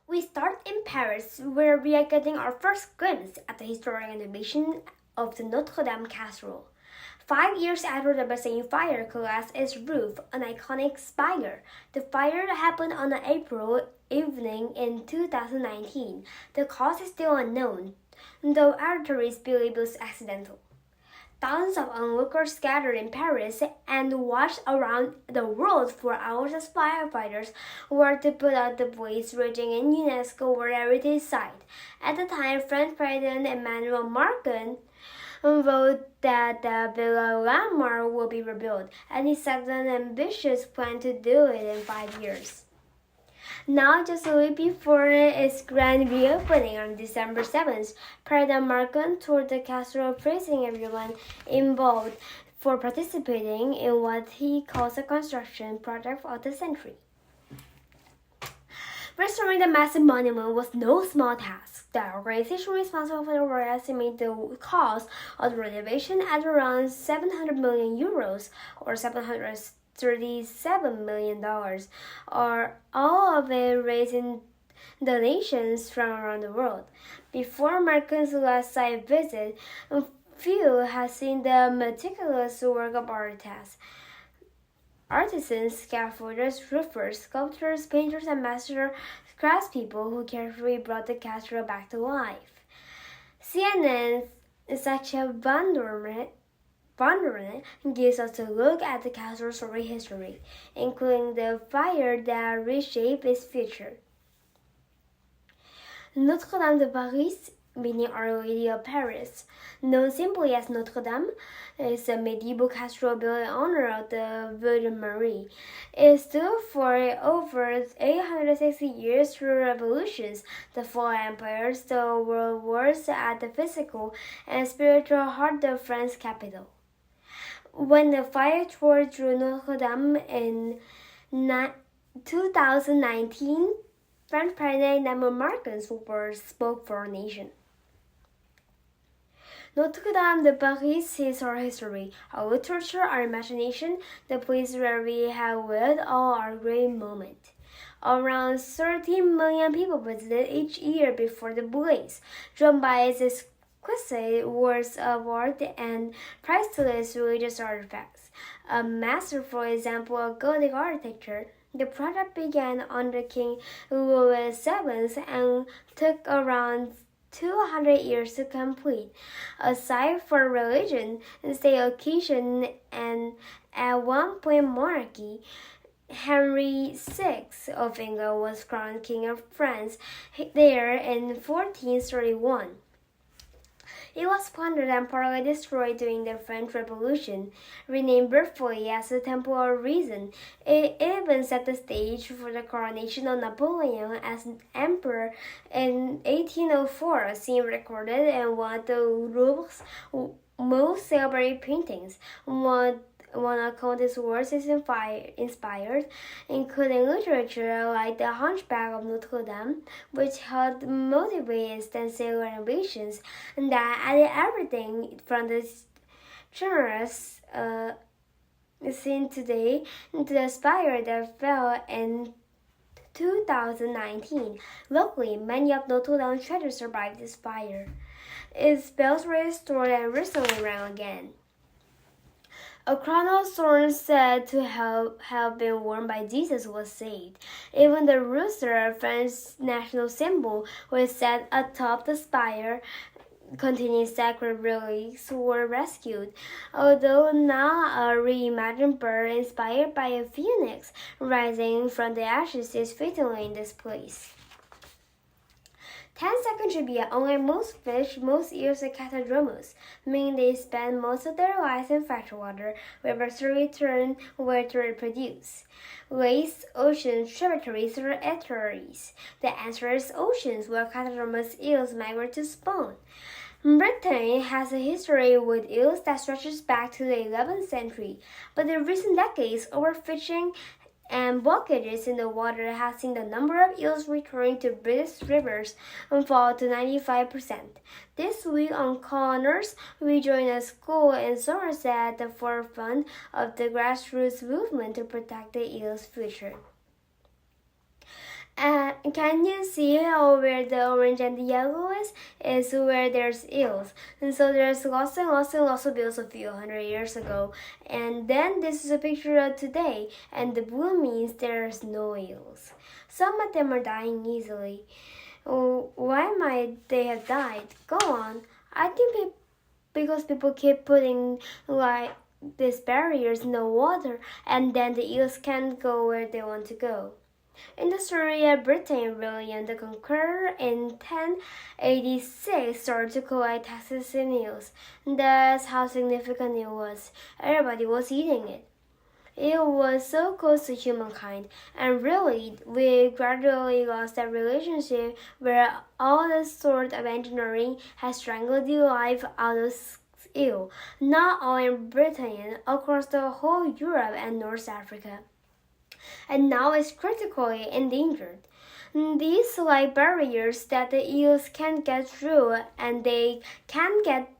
We start in Paris, where we are getting our first glimpse at the historic renovation of the Notre Dame Cathedral. 5 years after the Bastille fire collapsed its roof, an iconic spire, the fire happened on an April evening in 2019. The cause is still unknown, though authorities believe it was accidental. Thousands of onlookers gathered in Paris and watched around the world for hours as firefighters worked to put out the blaze raging in UNESCO World Heritage Site. At the time, French President Emmanuel Macron wrote that the Villa landmark will be rebuilt, and he set an ambitious plan to do it in 5 years. Now, just a week before its grand reopening on December 7th, President Macron toured the cathedral, praising everyone involved for participating in what he calls a construction project of the century. Restoring the massive monument was no small task. The organization responsible for the work estimated the cost of the renovation at around 700 million euros, or $737 million, or all of it raising donations from around the world. Before Macron's last site visit, few had seen the meticulous work of artisans, scaffolders, roofers, sculptors, painters, and master craftspeople who carefully brought the cathedral back to life. CNN's Sacha Vanderman gives us a look at the castle's early history, including the fire that reshaped its future. Notre Dame de Paris, meaning Our Lady of Paris, known simply as Notre Dame, is a medieval cathedral built in honor of the Virgin Mary. It stood for over 860 years through revolutions, the fall of empires, the world wars at the physical and spiritual heart of France's capital. When the fire tore through Notre Dame in 2019, French President Emmanuel Macron spoke for our nation. Notre Dame de Paris is our history, our literature, our imagination, the place where we have lived all our great moments. Around 13 million people visited each year before the blaze, drawn by its exquisite works of art and priceless religious artifacts. A masterful example of Gothic architecture, the project began under King Louis VII and took around 200 years to complete. Aside for religion, state occasion, and at one point monarchy, Henry VI of England was crowned King of France there in 1431. It was plundered and partly destroyed during the French Revolution. Renamed briefly as the Temple of Reason, it even set the stage for the coronation of Napoleon as emperor in 1804, a scene recorded in one of the Louvre's most celebrated paintings. One of Comte's works is inspired, including literature like The Hunchback of Notre Dame, which helped motivate extensive renovations that added everything from the generous seen today to the spire that fell in 2019. Luckily, many of Notre Dame's treasures survived this fire. Its bells were restored and recently rang again. A crown of thorns said to have been worn by Jesus was saved. Even the rooster, a French national symbol, was set atop the spire containing sacred relics, were rescued, although now a reimagined bird inspired by a phoenix rising from the ashes is fittingly in this place. 10-second trivia: unlike most fish, most eels are cathedromous, meaning they spend most of their lives in freshwater, with a return where to reproduce. Lakes, oceans, tributaries, or estuaries. The answer is oceans, where cathedromous eels migrate to spawn. Britain has a history with eels that stretches back to the 11th century, but in recent decades, overfishing and blockages in the water have seen the number of eels returning to British rivers fall to 95%. This week on Connors, we join a school in Somerset at the forefront of the grassroots movement to protect the eel's future. Can you see how where the orange and the yellow is? Is where there's eels. And so there's lots and lots and lots of eels a few hundred years ago. And then this is a picture of today. And the blue means there's no eels. Some of them are dying easily. Oh, why might they have died? Go on. I think because people keep putting like these barriers in the water, and then the eels can't go where they want to go. In the story, Britain, William the Conqueror in 1086 started to collect taxes and eels. That's how significant it was. Everybody was eating it. It was so close to humankind, and really, we gradually lost that relationship where all the sort of engineering has strangled the life out of eel, not only in Britain, across the whole Europe and North Africa. And now it's critically endangered. These like barriers that the eels can't get through, and they can't get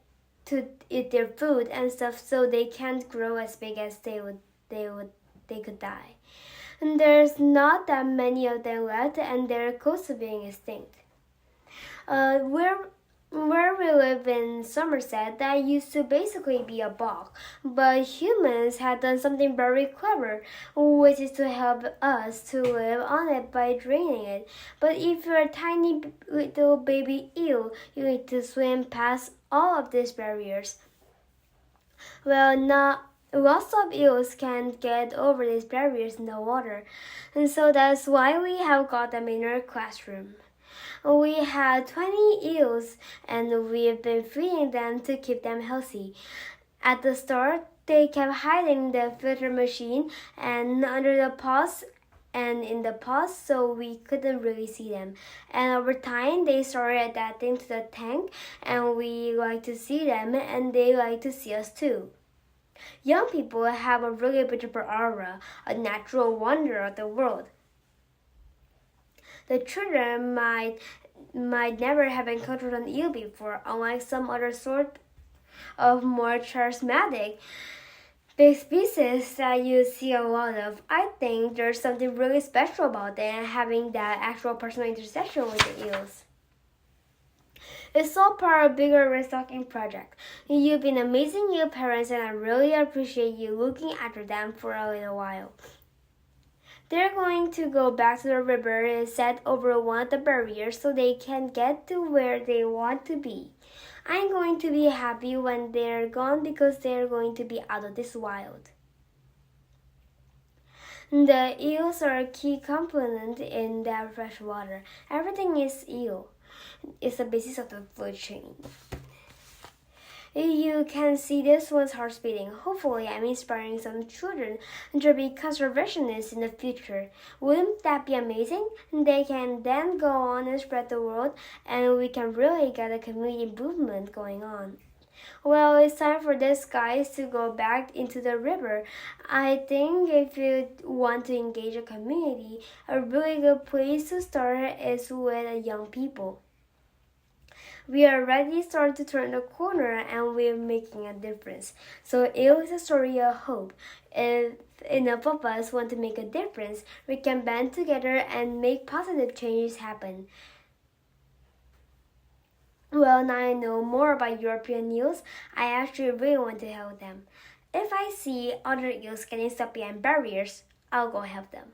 to eat their food and stuff, so they can't grow as big as they could die. And there's not that many of them left, and they're close to being extinct. Where we live in Somerset, that used to basically be a bog, but humans had done something very clever, which is to help us to live on it by draining it. But if you're a tiny little baby eel, you need to swim past all of these barriers. Well, not lots of eels can't get over these barriers in the water, and so that's why we have got them in our classroom. We had 20 eels, and we've been feeding them to keep them healthy. At the start, they kept hiding in the filter machine and under the pots and in the pots, so we couldn't really see them. And over time, they started adapting to the tank, and we like to see them, and they like to see us too. Young people have a really beautiful aura, a natural wonder of the world. The children might never have encountered an eel before, unlike some other sort of more charismatic big species that you see a lot of. I think there's something really special about them having that actual personal intersection with the eels. It's all part of a bigger restocking project. You've been amazing eel parents, and I really appreciate you looking after them for a little while. They're going to go back to the river and set over one of the barriers so they can get to where they want to be. I'm going to be happy when they're gone because they're going to be out of this wild. The eels are a key component in that fresh water. Everything is eel. It's the basis of the food chain. You can see this one's heart beating. Hopefully, I'm inspiring some children to be conservationists in the future. Wouldn't that be amazing? They can then go on and spread the word, and we can really get a community movement going on. Well, it's time for these guys to go back into the river. I think if you want to engage a community, a really good place to start is with young people. We are already starting to turn the corner, and we're making a difference. So it is a story of hope. If enough of us want to make a difference, we can band together and make positive changes happen. Well, now I know more about European eels, I actually really want to help them. If I see other eels getting stuck behind barriers, I'll go help them.